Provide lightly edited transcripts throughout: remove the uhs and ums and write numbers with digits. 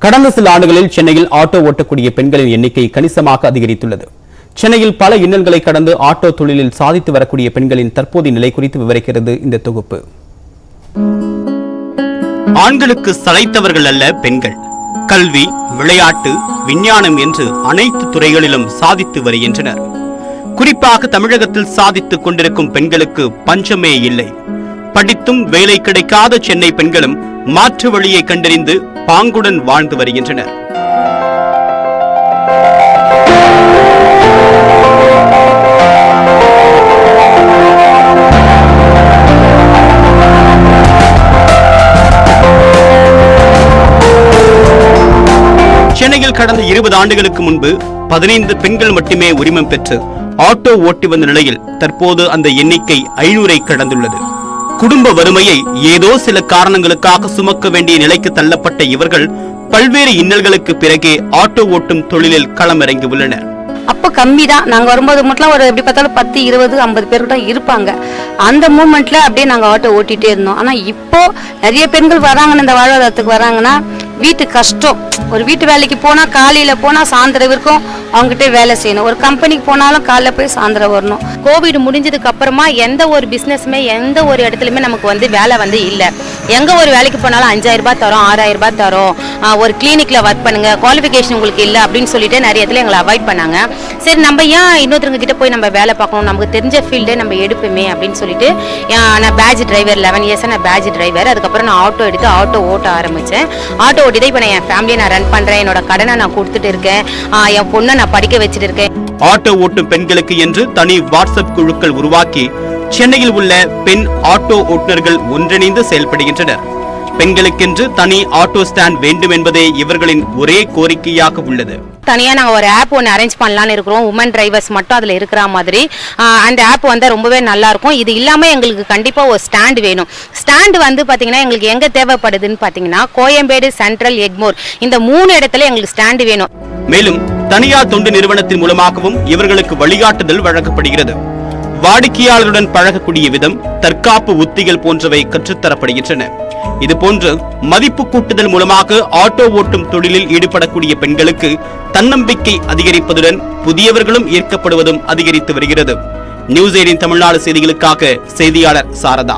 கடந்த சில ஆண்டுகளில் சென்னையில் ஆட்டோ ஓட்டக்கூடிய பெண்களின் எண்ணிக்கை கணிசமாக அதிகரித்துள்ளது. சென்னையில் பல இன்னல்களை கடந்து ஆட்டோ தொழிலில் சாதித்து வரக்கூடிய பெண்களின் தற்போதைய நிலை குறித்து விவரிக்கிறது இந்த தொகுப்பு. ஆண்களுக்கு சளைத்தவர்கள் அல்ல பெண்கள். கல்வி, விளையாட்டு, விஞ்ஞானம் என்று அனைத்து துறைகளிலும் சாதித்து வருகின்றனர். குறிப்பாக தமிழகத்தில் சாதித்துக் கொண்டிருக்கும் பெண்களுக்கு பஞ்சமே இல்லை. படித்தும் வேலை கிடைக்காத சென்னை பெண்களும் மாற்று வழியை கண்டறிந்து பாங்குடன் வாழ்ந்து வருகின்றனர். சென்னையில் கடந்த 20 ஆண்டுகளுக்கு முன்பு 15 பெண்கள் மட்டுமே உரிமம் பெற்று ஆட்டோ ஓட்டி வந்த நிலையில் தற்போது அந்த எண்ணிக்கை 500ஐ கடந்துள்ளது. குடும்ப வறுமையை ஏதோ சில காரணங்களுக்காக சுமக்க வேண்டிய நிலைக்கு தள்ளப்பட்ட இவர்கள் பல்வேறு இன்னல்களுக்கு பிறகே ஆட்டோ ஓட்டும் தொழிலில் களமிறங்கி உள்ளனர். அப்போ கம்மி தான். நாங்க வரும்போது மட்டும் ஒரு எப்படி பார்த்தாலும் 10, 20, 50 பேர் தான் இருப்பாங்க. அந்த மூமெண்ட்ல அப்படியே நாங்க ஆட்டோ ஓட்டிட்டே இருந்தோம். ஆனா இப்போ நிறைய பெண்கள் வராங்கன்னு இந்த வாழ்வாதாரத்துக்கு வராங்கன்னா வீட்டு கஷ்டம். ஒரு வீட்டு வேலைக்கு போனா காலையில போனா சாயந்தரம் இருக்கும் அவங்ககிட்ட வேலை செய்யணும். ஒரு கம்பெனிக்கு போனாலும் காலைல போய் சாயந்தரம் வரணும். கோவிட் முடிஞ்சதுக்கு அப்புறமா எந்த ஒரு பிசினஸுமே எந்த ஒரு இடத்துலயுமே நமக்கு வேலை இல்லை. எங்க ஒரு வேலைக்கு போனாலும் 5000 ரூபாய் தரோம், 6000 ரூபாய் தரோம், ஒரு கிளினிக்ல ஒர்க் பண்ணுங்க, குவாலிஃபிகேஷன் உங்களுக்கு இல்லை அப்படின்னு சொல்லிட்டு நிறைய இடத்துல எங்களை அவாய்ட் பண்ணாங்க. சரி, நம்ம ஏன் இன்னொருத்தவங்க கிட்ட போய் நம்ம வேலை பார்க்கணும், நமக்கு தெரிஞ்ச ஃபீல்டே நம்ம எடுப்போமே அப்படின்னு சொல்லிட்டு நான் பேட்ச் டிரைவர் 11 இயர்ஸ் நான் பேட்ச் டிரைவர். அதுக்கப்புறம் நான் ஆட்டோ எடுத்து ஆட்டோ ஓட்ட ஆரம்பிச்சேன். ஆட்டோ ஓட்டி தான் இப்போ நான் என் ஃபேமிலியை நான் ரன் பண்றேன். என்னோட கடனை நான் கொடுத்துட்டு இருக்கேன். என் பொண்ணை நான் படிக்க வச்சுட்டு இருக்கேன். ஆட்டோ ஓட்டும் பெண்களுக்கு என்று தனி வாட்ஸ்அப் குழுக்கள் உருவாக்கி சென்னையில் உள்ள பெண் ஆட்டோ ஓட்டுநர்கள் ஒன்றிணைந்து செயல்படுகின்றனர். பெண்களுக்கென்று தனி ஆட்டோ ஸ்டாண்ட் வேண்டும் என்பதே இவர்களின் ஒரே கோரிக்கையாக உள்ளது. தனியா நாங்க ஒரு ஆப் ஒன்று அரேஞ்ச் பண்ணலான்னு இருக்கிறோம். உமன் டிரைவர்ஸ் மட்டும் அதுல இருக்கிற மாதிரி. அந்த ஆப் ரொம்பவே நல்லா இருக்கும். இது இல்லாம எங்களுக்கு கண்டிப்பா ஒரு ஸ்டாண்ட் வேணும். ஸ்டாண்ட் பாத்தீங்கன்னா எங்களுக்கு எங்க தேவைப்படுதுன்னு பாத்தீங்கன்னா கோயம்பேடு, சென்ட்ரல், எக்மோர் இந்த 3 இடத்துல எங்களுக்கு ஸ்டாண்ட் வேணும். மேலும் தனியார் தொண்டு நிறுவனத்தின் மூலமாகவும் இவர்களுக்கு வழிகாட்டுதல் வழங்கப்படுகிறது. வாடிக்கையாளருடன் பழகக்கூடிய விதம், தற்காப்பு உத்திகள் போன்றவை கற்றுத்தரப்படுகின்றன. இதுபோன்று மதிப்பு கூட்டுதல் மூலமாக ஆட்டோ ஓட்டும் தொழிலில் ஈடுபடக்கூடிய பெண்களுக்கு தன்னம்பிக்கை அதிகரிப்பதுடன் புதியவர்களும் ஈர்க்கப்படுவதும் அதிகரித்து வருகிறது. நியூஸ் 18 தமிழ்நாடு செய்திகளுக்காக செய்தியாளர் சாரதா.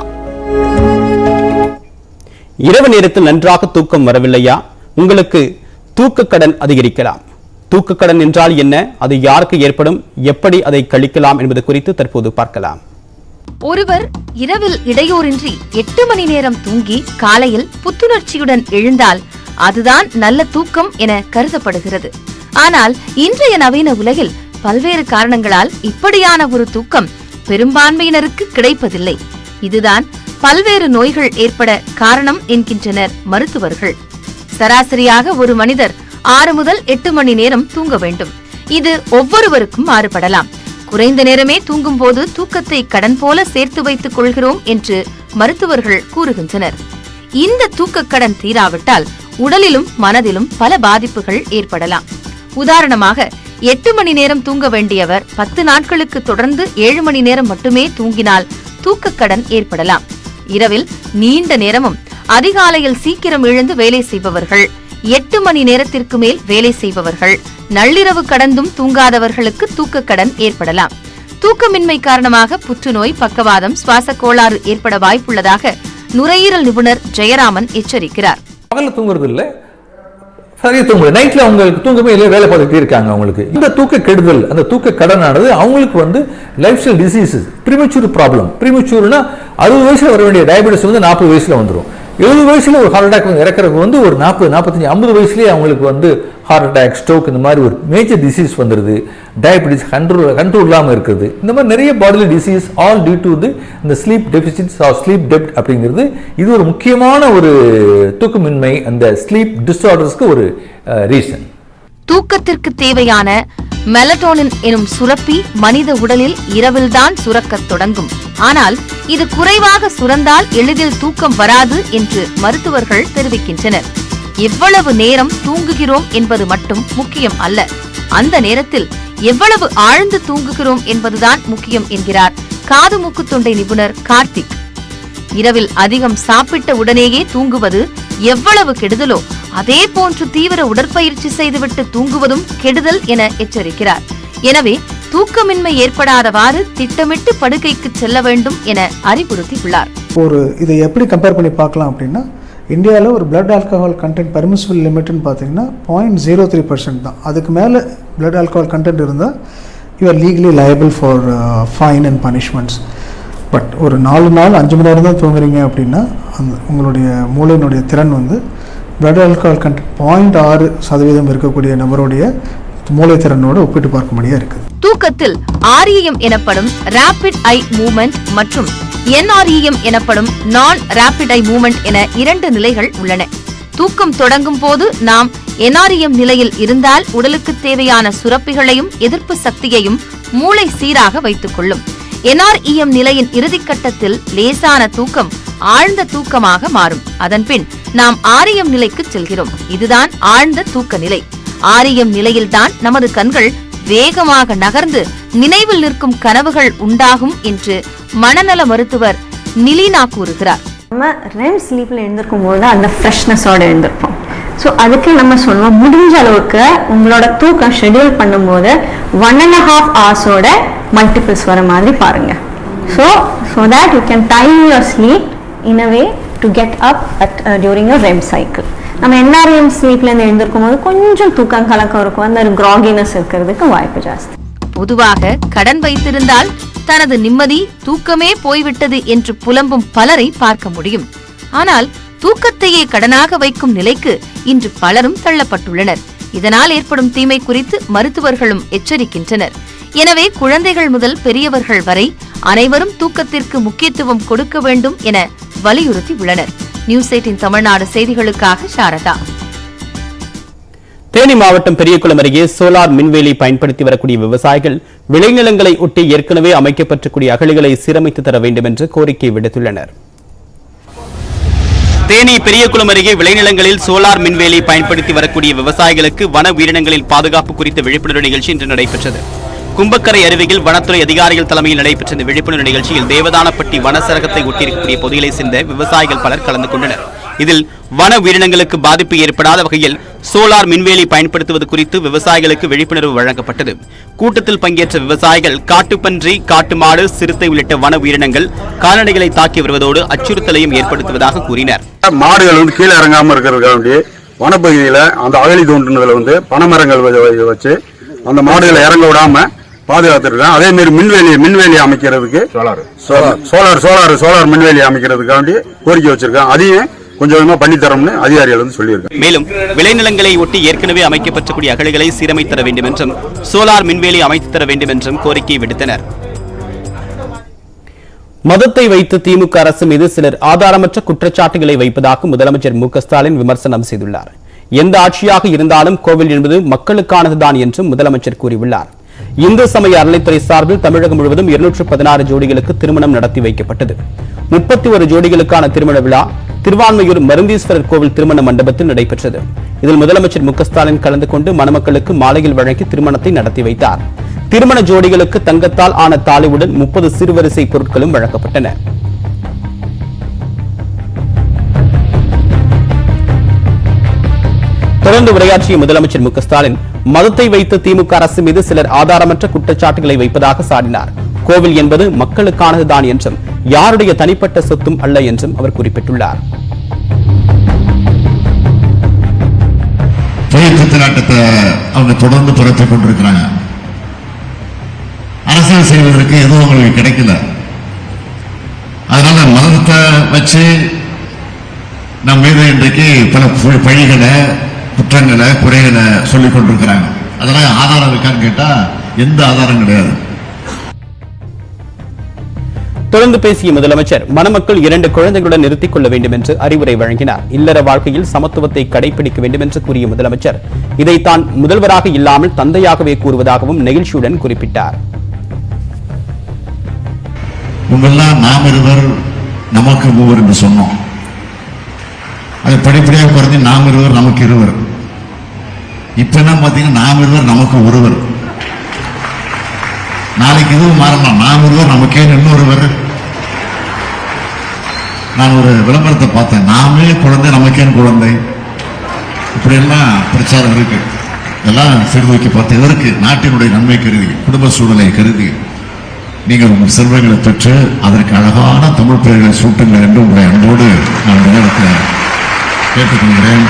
இரவு நேரத்தில் நன்றாக தூக்கம் வரவில்லையா? உங்களுக்கு தூக்க கடன் அதிகரிக்கலாம். தூக்க கடன் என்றால் என்ன, அது யாருக்கு ஏற்படும், எப்படி அதை கழிக்கலாம் என்பது குறித்து தற்போது பார்க்கலாம். ஒருவர் இரவில் இடையூறின்றி 8 மணி நேரம் தூங்கி காலையில் புத்துணர்ச்சியுடன் எழுந்தால் அதுதான் நல்ல தூக்கம் என கருதப்படுகிறது. ஆனால் இன்றைய நவீன உலகில் பல்வேறு காரணங்களால் இப்படியான ஒரு தூக்கம் பெரும்பான்மையினருக்கு கிடைப்பதில்லை. இதுதான் பல்வேறு நோய்கள் ஏற்பட காரணம் என்கின்றனர் மருத்துவர்கள். சராசரியாக ஒரு மனிதர் 6 முதல் 8 மணி நேரம் தூங்க வேண்டும். இது ஒவ்வொருவருக்கும் மாறுபடலாம். குறைந்த நேரமே தூங்கும் போது தூக்கத்தை கடன் போல சேர்த்து வைத்துக் கொள்கிறோம் என்று மருத்துவர்கள் கூறுகின்றனர். இந்த தூக்க கடன் தீராவிட்டால் உடலிலும் மனதிலும் பல பாதிப்புகள் ஏற்படலாம். உதாரணமாக 8 மணி நேரம் தூங்க வேண்டியவர் 10 நாட்களுக்கு தொடர்ந்து 7 மணி நேரம் மட்டுமே தூங்கினால் தூக்க கடன் ஏற்படலாம். இரவில் நீண்ட நேரமும் அதிகாலையில் சீக்கிரம் எழுந்து வேலை செய்பவர்கள், 8 மணி நேரத்திற்கு மேல் வேலை செய்பவர்கள், நள்ளிரவு கடந்தும் தூங்காதவர்களுக்கு தூக்க கடன் ஏற்படலாம். தூக்கமின்மை காரணமாக புற்றுநோய், பக்கவாதம், சுவாச கோளாறு ஏற்பட வாய்ப்புள்ளதாக நுரையீரல் நிபுணர் ஜெயராமன் எச்சரிக்கிறார். பகல்ல தூங்குறது இல்ல, சரியா தூங்குது, நைட்ல அவங்களுக்கு தூங்கமே இல்லை, வேலை பார்த்துட்டே இருக்காங்க. அவங்களுக்கு இந்த தூக்க கெடுதல், அந்த தூக்க கடனானது அவங்களுக்கு life style diseases, premature problem. ப்ரீமெச்சூர்னா 60 வயசுல வர வேண்டிய டயபெட்டிஸ் 40 வயசுல வந்துடும். 70 வயசுல ஒரு ஹார்ட் அட்டாக் இறக்குறதுக்கு ஒரு 40, 45, 50 வயசுலேயே அவங்களுக்கு ஹார்ட் அட்டாக், ஸ்ட்ரோக் இந்த மாதிரி ஒரு மேஜர் டிசீஸ் வந்துடுது. டயபெட்டிஸ் கண்ட்ரோல் இல்லாமல் இருக்குது. இந்த மாதிரி நிறைய bodily disease all due to இந்த ஸ்லீப் டெபிசிட்ஸ் ஆர் ஸ்லீப் டெப்ட் அப்படிங்கிறது. இது ஒரு முக்கியமான ஒரு தூக்கமின்மை, அந்த ஸ்லீப் டிஸார்டர்ஸ்க்கு ஒரு ரீசன். தூக்கத்திற்கு தேவையான மெலட்டோனின் எனும் சுரப்பி மனித உடலில் இரவில்தான் சுரக்கத் தொடங்கும். ஆனால் இது குறைவாக சுரந்தால் எளிதில் தூக்கம் வராது என்று மருத்துவர்கள் தெரிவிக்கின்றனர். எவ்வளவு நேரம் தூங்குகிறோம் என்பது மட்டும் முக்கியம் அல்ல, அந்த நேரத்தில் எவ்வளவு ஆழ்ந்து தூங்குகிறோம் என்பதுதான் முக்கியம் என்கிறார் காது மூக்கு தொண்டை நிபுணர் கார்த்திக். இரவில் அதிகம் சாப்பிட்ட உடனேயே தூங்குவது எவ்வளவு கெடுதலோ அதே போன்று தீவிர உடற்பயிற்சி செய்துவிட்டு தூங்குவதும் கெடுதல் என எச்சரிக்கிறார். எனவே தூக்கமின்மை ஏற்படாதவாறு திட்டமிட்டு படுக்கைக்கு செல்ல வேண்டும் என அறிவுறுத்தியுள்ளார். இதை எப்படி கம்பேர் பண்ணி பார்க்கலாம் அப்படின்னா, இந்தியாவில் ஒரு பிளட் ஆல்கஹால் கண்டென்ட் பெர்மிசிபிள் லிமிட்னு பார்த்தீங்கன்னா 0.03% தான். அதுக்கு மேலே பிளட் ஆல்கஹால் கண்டென்ட் இருந்தால் you are legally liable for fine and punishments. But ஒரு 4 நாள் 5 மணி நேரம் தான் தூங்குறீங்க அப்படின்னா உங்களுடைய மூளையினுடைய திறன் பிளட் ஆல்கஹால் கண்டென்ட் 0.6% இருக்கக்கூடிய நபருடைய மூளை திறனோடு ஒப்பிட்டு பார்க்கும்படியா இருக்குது. தூக்கத்தில் REM எனப்படும் ரேபிட் ஐ மூவ்மெண்ட் மற்றும் NREM எனப்படும் நான் ரேபிட் ஐ மூவ்மெண்ட் என 2 நிலைகள் உள்ளன. தூக்கம் தொடங்கும் போது நாம் NREM நிலையில் இருந்தால் உடலுக்கு தேவையான சுரப்பிகளையும் எதிர்ப்பு சக்தியையும் மூளை சீராக வைத்துக் கொள்ளும். NREM நிலையின் இறுதிக்கட்டத்தில் லேசான தூக்கம் ஆழ்ந்த தூக்கமாக மாறும். அதன்பின் நாம் REM நிலைக்கு செல்கிறோம். இதுதான் ஆழ்ந்த தூக்க நிலை. REM நிலையில்தான் நமது கண்கள் வேகமாக நகர்ந்து நினைவில் நிற்கும் கனவுகள் உண்டாகும் என்று மனநல மருத்துவர் நிலினா கூறுகிறார். நம்ம REM ஸ்லீப்ல எழுந்திருக்கும் போது அந்த ஃப்ரெஷ்னஸோட எழுந்திருப்போம். ஸோ அதுக்கு நம்ம சொல்லுவோம், முடிஞ்ச அளவுக்கு உங்களோட தூக்கம் ஷெட்யூல் பண்ணும்போது 1.5 hours மல்டிபிள்ஸ் வர மாதிரி பாருங்க. So that you can time your sleep in a way to get up during your REM cycle. நம்ம NREM ஸ்லீப்லேருந்து எழுந்திருக்கும் போது கொஞ்சம் தூக்கம் கலக்கம் இருக்கும், அந்த கிராகினஸ் இருக்கிறதுக்கு வாய்ப்பு ஜாஸ்தி. பொதுவாக கடன் வைத்திருந்தால் தனது நிம்மதி தூக்கமே போய்விட்டது என்று புலம்பும் பலரை பார்க்க முடியும். ஆனால் தூக்கத்தையே கடனாக வைக்கும் நிலைக்கு இன்று பலரும் தள்ளப்பட்டுள்ளனர். இதனால் ஏற்படும் தீமை குறித்து மருத்துவர்களும் எச்சரிக்கின்றனர். எனவே குழந்தைகள் முதல் பெரியவர்கள் வரை அனைவரும் தூக்கத்திற்கு முக்கியத்துவம் கொடுக்க வேண்டும் என வலியுறுத்தி உள்ளனர். நியூஸ் 18 தமிழ்நாடு செய்திகளுக்காக சாரதா. தேனி மாவட்டம் பெரியகுளம் அருகே சோலார் மின்வேலி பயன்படுத்தி வரக்கூடிய விவசாயிகள் விளைநிலங்களை ஒட்டி ஏற்கனவே அமைக்கப்பட்டக்கூடிய அகழிகளை சீரமைத்து தர வேண்டும் என்று கோரிக்கை விடுத்துள்ளனர். தேனி பெரியகுளம் அருகே விளைநிலங்களில் சோலார் மின்வேலி பயன்படுத்தி வரக்கூடிய விவசாயிகளுக்கு வன உயிரினங்களின் பாதுகாப்பு குறித்த விழிப்புணர்வு நிகழ்ச்சி இன்று நடைபெற்றது. கும்பக்கரை அருவியில் வனத்துறை அதிகாரிகள் தலைமையில் நடைபெற்ற இந்த விழிப்புணர்வு நிகழ்ச்சியில் தேவதானப்பட்டி வனசரகத்தை ஒட்டியிருக்கக்கூடிய பகுதிகளை சேர்ந்த விவசாயிகள் பலர் கலந்து கொண்டனர். இதில் வன உயிரினங்களுக்கு பாதிப்பு ஏற்படாத வகையில் சோலார் மின்வேலி பயன்படுத்துவது குறித்து விவசாயிகளுக்கு விழிப்புணர்வு வழங்கப்பட்டது. கூட்டத்தில் பங்கேற்ற விவசாயிகள் காட்டுப்பன்றி, காட்டு மாடு, சிறுத்தை உள்ளிட்ட வன உயிரினங்கள் கால்நடைகளை தாக்கி வருவதோடு அச்சுறுத்தலையும் ஏற்படுத்துவதாக கூறினர். மாடுகள் கீழே இறங்காம இருக்கிறதுக்காண்டி வனப்பகுதியில அந்த அகழி தோன்றுனதுல பனைமரங்கள் வச்சு அந்த மாடுகளை இறங்க விடாம பாதுகாத்துருக்கேன். அதே மாதிரி மின்வேலி அமைக்கிறதுக்கு சோலார் மின்வேலி அமைக்கிறதுக்காண்டி கோரிக்கை வச்சிருக்கேன். அதையும் கொஞ்சம் கொஞ்சமா பண்ணித்தரோம்னு அதிகாரிகள் சொல்லியிருக்காங்க. மேலும் விளைநிலங்களை ஒட்டி ஏற்கனவே அமைக்கப்பட்டக்கூடிய அகழிகளை சீரமைத்து தர வேண்டும் என்றும் சோலார் மின்வேலி அமைத்து தர வேண்டும் என்றும் கோரிக்கை விடுத்தனர். மதத்தை வைத்து திமுக அரசு மீது சிலர் ஆதாரமற்ற குற்றச்சாட்டுகளை வைப்பதாக முதலமைச்சர் மு.க.ஸ்டாலின் விமர்சனம் செய்துள்ளார். எந்த ஆட்சியாக இருந்தாலும் கோவில் என்பது மக்களுக்கானதுதான் என்றும் முதலமைச்சர் கூறியுள்ளார். இந்து சமய அறநிலைத்துறை சார்பில் தமிழகம் முழுவதும் 216 ஜோடிகளுக்கு திருமணம் நடத்தி வைக்கப்பட்டது. 31 ஜோடிகளுக்கான திருமண விழா திருவான்மையூர் மருந்தீஸ்வரர் கோவில் திருமண மண்டபத்தில் நடைபெற்றது. இதில் முதலமைச்சர் மு.க.ஸ்டாலின் கலந்து கொண்டு மணமக்களுக்கு மாலையில் வழங்கி திருமணத்தை நடத்தி வைத்தார். திருமண ஜோடிகளுக்கு தங்கத்தால் ஆன தாலியுடன் 30 சிறுவரிசை பொருட்களும் வழங்கப்பட்டன. தொடர்ந்து உரையாற்றிய முதலமைச்சர் மு.க.ஸ்டாலின் மதத்தை வைத்து திமுக அரசு மீது சிலர் ஆதாரமற்ற குற்றச்சாட்டுகளை வைப்பதாக சாடினார். கோவில் என்பது மக்களுக்கானதுதான் என்றும் யாருடைய தனிப்பட்ட சொத்தும் அல்ல என்றும் அவர் குறிப்பிட்டுள்ளார். நாட்டத்தை அவங்க தொடர்ந்து புறத்திக் கொண்டிருக்கிறாங்க. அரசியல் செய்வதற்கு எதுவும் அவங்களுக்கு கிடைக்கல. அதனால மதத்தை வச்சு நம்ம மீது இன்றைக்கு பல பழிகளை, குற்றங்களை, குறைகளை சொல்லிக் கொண்டிருக்கிறாங்க. அதெல்லாம் ஆதாரம் இருக்கான்னு கேட்டா எந்த ஆதாரம் கிடையாது. தொடர்ந்து பேசிய முதலமைச்சர் மணமக்கள் 2 குழந்தைகளுடன் நிறுத்திக் கொள்ள வேண்டும் என்று அறிவுரை வழங்கினார். இல்லற வாழ்க்கையில் சமத்துவத்தை கடைபிடிக்க வேண்டும் என்று கூறிய முதலமைச்சர் இதை தான் முதல்வராக இல்லாமல் தந்தையாகவே கூறுவதாகவும் நெகிழ்ச்சியுடன் குறிப்பிட்டார். உங்களெல்லாம் நாம் இருவர் நமக்கு மூவர் என்று சொன்னோம். அது படிப்படியாக குறைஞ்சு நாம் இருவர் நமக்கு இருவர். இப்ப என்ன பார்த்தீங்கன்னா நாம் இருவர் நமக்கு ஒருவர். நாளைக்கு இதுவும் மாறலாம். நாம் இருவர் நமக்கே இன்னொருவர். நான் ஒரு விளம்பரத்தை பார்த்தேன், நாமே குழந்தை நமக்கேன் குழந்தை, இப்படி எல்லாம் பிரச்சாரம் இருக்கு. எல்லாம் சீர்தூக்கி பார்த்து எதற்கு? நாட்டினுடைய நன்மை கருதி, குடும்ப சூழலை கருதி நீங்கள் உங்கள் செல்வங்களை பெற்று அதற்கு அழகான தமிழ் பெயர்களை சூட்டுங்கள் என்று உங்களை அன்போடு நான் இந்த நேரத்தில் கேட்டுக்கொள்கிறேன்.